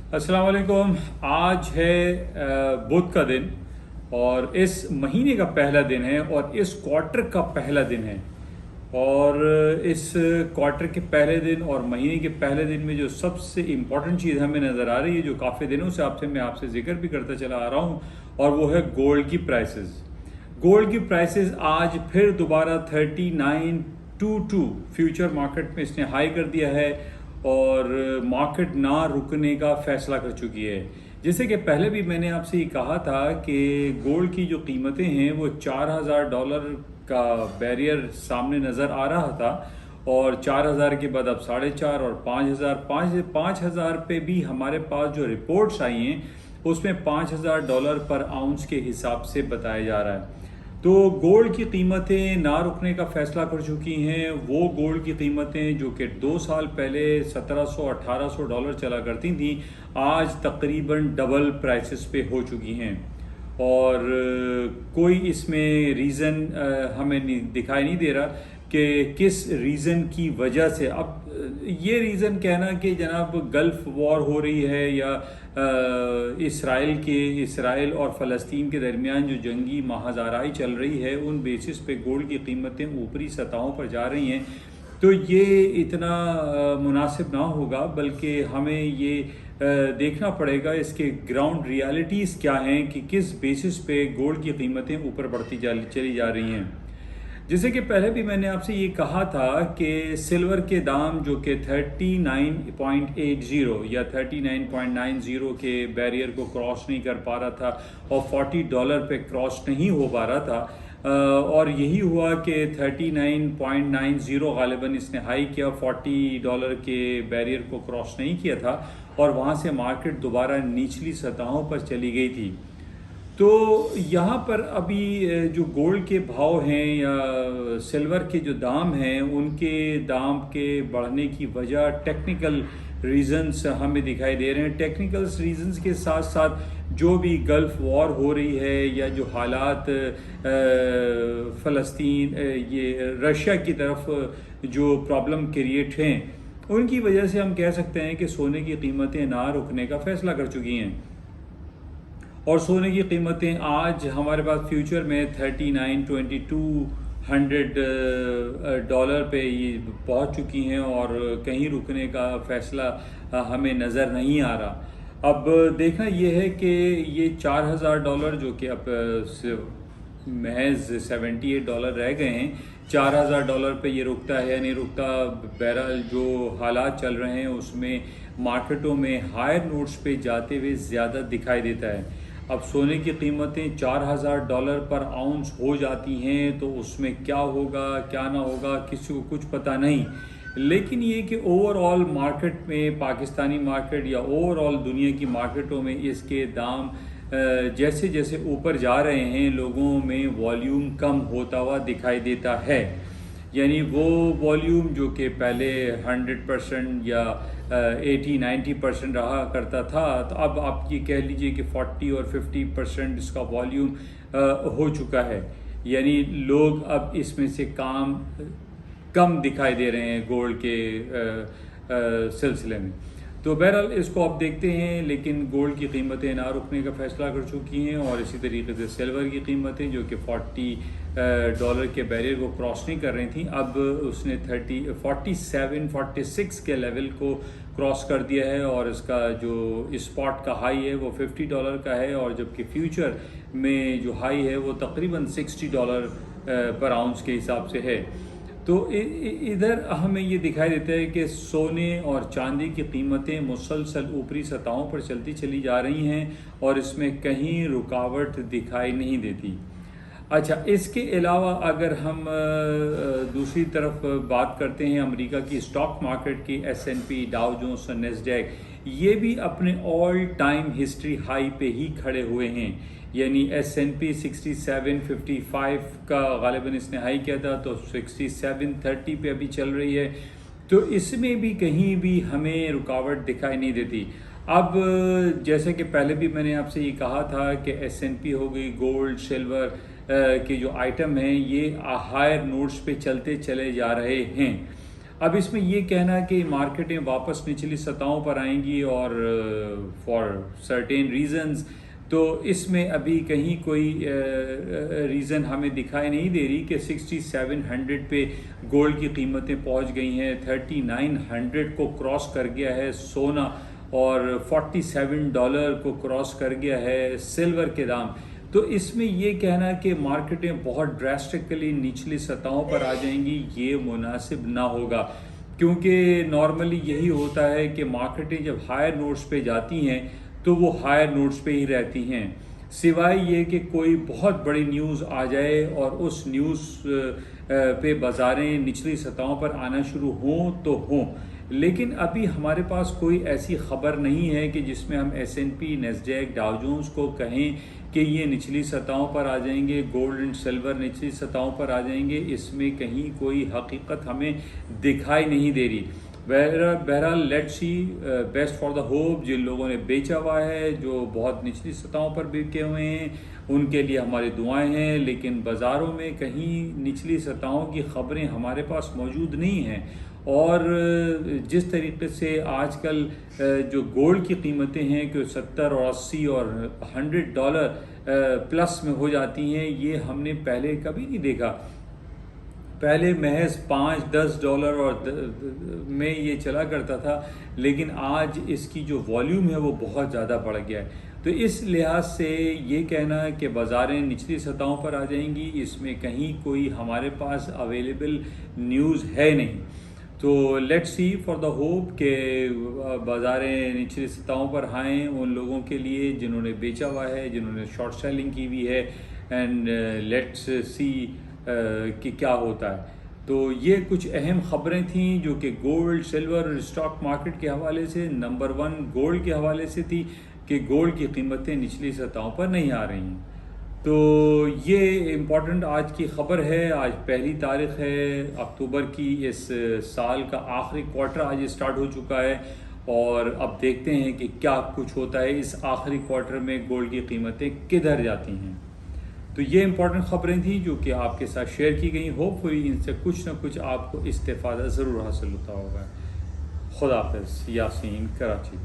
अस्सलाम वालेकुम। आज है बुध का दिन और इस महीने का पहला दिन है और इस क्वार्टर का पहला दिन है। और इस क्वार्टर के पहले दिन और महीने के पहले दिन में जो सबसे इम्पोर्टेंट चीज़ हमें नज़र आ रही है, जो काफ़ी दिनों से मैं आपसे जिक्र भी करता चला आ रहा हूँ, और वो है गोल्ड की प्राइसेस। गोल्ड की प्राइसेस आज फिर दोबारा 3922 फ्यूचर मार्केट में इसने हाई कर दिया है और मार्केट ना रुकने का फैसला कर चुकी है। जैसे कि पहले भी मैंने आपसे ये कहा था कि गोल्ड की जो कीमतें हैं वो $4000 का बैरियर सामने नज़र आ रहा था, और 4000 के बाद अब 4.5 और 5000 पे भी हमारे पास जो रिपोर्ट्स आई हैं उसमें $5000 पर आउंस के हिसाब से बताया जा रहा है। तो गोल्ड की कीमतें ना रुकने का फैसला कर चुकी हैं। वो गोल्ड की कीमतें जो कि 2 साल पहले $1700-1800 चला करती थी, आज तकरीबन डबल प्राइसेस पे हो चुकी हैं। और कोई इसमें रीज़न हमें दिखाई नहीं दे रहा कि किस रीज़न की वजह से। अब ये रीज़न कहना कि जनाब गल्फ़ वॉर हो रही है या इसराइल और फ़लस्तीन के दरमियान जो जंगी महाज़ाराई चल रही है, उन बेसिस पे गोल्ड की कीमतें ऊपरी सतहों पर जा रही हैं, तो ये इतना मुनासिब ना होगा। बल्कि हमें ये देखना पड़ेगा इसके ग्राउंड रियलिटीज़ क्या हैं कि किस बेसिस पे गोल्ड की कीमतें ऊपर बढ़ती चली जा रही हैं। जैसे कि पहले भी मैंने आपसे ये कहा था कि सिल्वर के दाम जो कि 39.80 या 39.90 के बैरियर को क्रॉस नहीं कर पा रहा था और $40 पे क्रॉस नहीं हो पा रहा था, और यही हुआ कि 39.90 गालिबन इसने हाई किया, $40 के बैरियर को क्रॉस नहीं किया था और वहाँ से मार्केट दोबारा निचली सतहों पर चली गई थी। तो यहाँ पर अभी जो गोल्ड के भाव हैं या सिल्वर के जो दाम हैं, उनके दाम के बढ़ने की वजह टेक्निकल रीजंस हमें दिखाई दे रहे हैं। टेक्निकल रीजंस के साथ साथ जो भी गल्फ़ वॉर हो रही है या जो हालात फ़लस्तीन ये रशिया की तरफ जो प्रॉब्लम क्रिएट हैं, उनकी वजह से हम कह सकते हैं कि सोने की कीमतें ना रुकने का फ़ैसला कर चुकी हैं। और सोने की कीमतें आज हमारे पास फ्यूचर में 39,2200 पे ये पहुंच चुकी हैं और कहीं रुकने का फैसला हमें नज़र नहीं आ रहा। अब देखना ये है कि ये $4000 जो कि अब महज $78 रह गए हैं, $4000 पे ये रुकता है या नहीं रुकता। बहरहाल जो हालात चल रहे हैं उसमें मार्केटों में हायर नोट्स पे जाते हुए ज़्यादा दिखाई देता है। अब सोने की कीमतें $4000 पर आउंस हो जाती हैं तो उसमें क्या होगा क्या ना होगा किसी को कुछ पता नहीं। लेकिन ये कि ओवरऑल मार्केट में, पाकिस्तानी मार्केट या ओवरऑल दुनिया की मार्केटों में इसके दाम जैसे जैसे ऊपर जा रहे हैं, लोगों में वॉल्यूम कम होता हुआ दिखाई देता है। यानी वो वॉल्यूम जो कि पहले 100% या 80-90% रहा करता था, तो अब आप ये कह लीजिए कि 40 और 50% इसका वॉल्यूम हो चुका है। यानी लोग अब इसमें से कम दिखाई दे रहे हैं गोल्ड के सिलसिले में। तो बहरहाल इसको आप देखते हैं, लेकिन गोल्ड की कीमतें ना रुकने का फैसला कर चुकी हैं और इसी तरीके से सिल्वर की कीमतें जो कि $40 के बैरियर को क्रॉस नहीं कर रही थी, अब उसने 47-46 के लेवल को क्रॉस कर दिया है और इसका जो स्पॉट का हाई है वो $50 का है, और जबकि फ्यूचर में जो हाई है वो तकरीबन $60 पर आउंस के हिसाब से है। तो इधर हमें ये दिखाई देता है कि सोने और चांदी की कीमतें मुसलसल ऊपरी सतहों पर चलती चली जा रही हैं और इसमें कहीं रुकावट दिखाई नहीं देती। अच्छा, इसके अलावा अगर हम दूसरी तरफ बात करते हैं अमेरिका की स्टॉक मार्केट की, S&P, डाउ जोन्स और नेस्डैक, ये भी अपने ऑल टाइम हिस्ट्री हाई पे ही खड़े हुए हैं। यानी S&P 6755 का गालिबन इसने हाई किया था, तो 6730 पे अभी चल रही है। तो इसमें भी कहीं भी हमें रुकावट दिखाई नहीं देती। अब जैसे कि पहले भी मैंने आपसे ये कहा था कि S&P हो गई, गोल्ड, सिल्वर के जो आइटम हैं ये हायर नोट्स पे चलते चले जा रहे हैं। अब इसमें ये कहना कि मार्केटें वापस निचली सतहों पर आएंगी और फॉर सर्टेन रीजंस, तो इसमें अभी कहीं कोई रीज़न हमें दिखाई नहीं दे रही कि 6700 पे गोल्ड की कीमतें पहुंच गई हैं, 3900 को क्रॉस कर गया है सोना, और $47 को क्रॉस कर गया है सिल्वर के दाम। तो इसमें ये कहना कि मार्केटें बहुत ड्रास्टिकली निचली सतहों पर आ जाएंगी, ये मुनासिब ना होगा, क्योंकि नॉर्मली यही होता है कि मार्केटें जब हायर नोट्स पे जाती हैं तो वो हायर नोट्स पे ही रहती हैं, सिवाय ये कि कोई बहुत बड़ी न्यूज़ आ जाए और उस न्यूज़ पे बाज़ारें निचली सतहों पर आना शुरू हों तो हों। लेकिन अभी हमारे पास कोई ऐसी ख़बर नहीं है कि जिसमें हम S&P, नैस्डैक, डाउ जोन्स को कहें कि ये निचली सतहों पर आ जाएंगे, गोल्ड एंड सिल्वर निचली सतहों पर आ जाएंगे। इसमें कहीं कोई हकीकत हमें दिखाई नहीं दे रही। बहरहाल let's see, best for the hope. जिन लोगों ने बेचा हुआ है, जो बहुत निचली सतहों पर बिके हुए हैं, उनके लिए हमारी दुआएं हैं। लेकिन बाज़ारों में कहीं निचली सतहों की ख़बरें हमारे पास मौजूद नहीं हैं, और जिस तरीके से आजकल जो गोल्ड की कीमतें हैं कि 70 और 80 और $100 प्लस में हो जाती हैं, ये हमने पहले कभी नहीं देखा। पहले महज $5-10 और में ये चला करता था, लेकिन आज इसकी जो वॉल्यूम है वो बहुत ज़्यादा बढ़ गया है। तो इस लिहाज से ये कहना कि बाज़ारें निचली सतहों पर आ जाएंगी, इसमें कहीं कोई हमारे पास अवेलेबल न्यूज़ है नहीं। तो let's see for the hope कि बाज़ारें निचली सतहों पर आएँ उन लोगों के लिए जिन्होंने बेचा हुआ है, जिन्होंने शॉर्ट सेलिंग की हुई है, एंड लेट्स सी कि क्या होता है। तो ये कुछ अहम ख़बरें थीं जो कि गोल्ड, सिल्वर और स्टॉक मार्केट के हवाले से। नंबर 1 गोल्ड के हवाले से थी कि गोल्ड की कीमतें निचली सतहों पर नहीं आ रही हैं। तो ये इम्पॉर्टेंट आज की ख़बर है। आज 1 तारीख़ है अक्टूबर की। इस साल का आखिरी क्वार्टर आज स्टार्ट हो चुका है, और अब देखते हैं कि क्या कुछ होता है इस आखिरी क्वार्टर में, गोल्ड की कीमतें किधर जाती हैं। तो ये इम्पॉर्टेंट ख़बरें थी जो कि आपके साथ शेयर की गई। होपफुली इनसे कुछ ना कुछ आपको इस्तेफ़ादा ज़रूर हासिल होता होगा। खुदा हाफ़िज़। यासीन, कराची।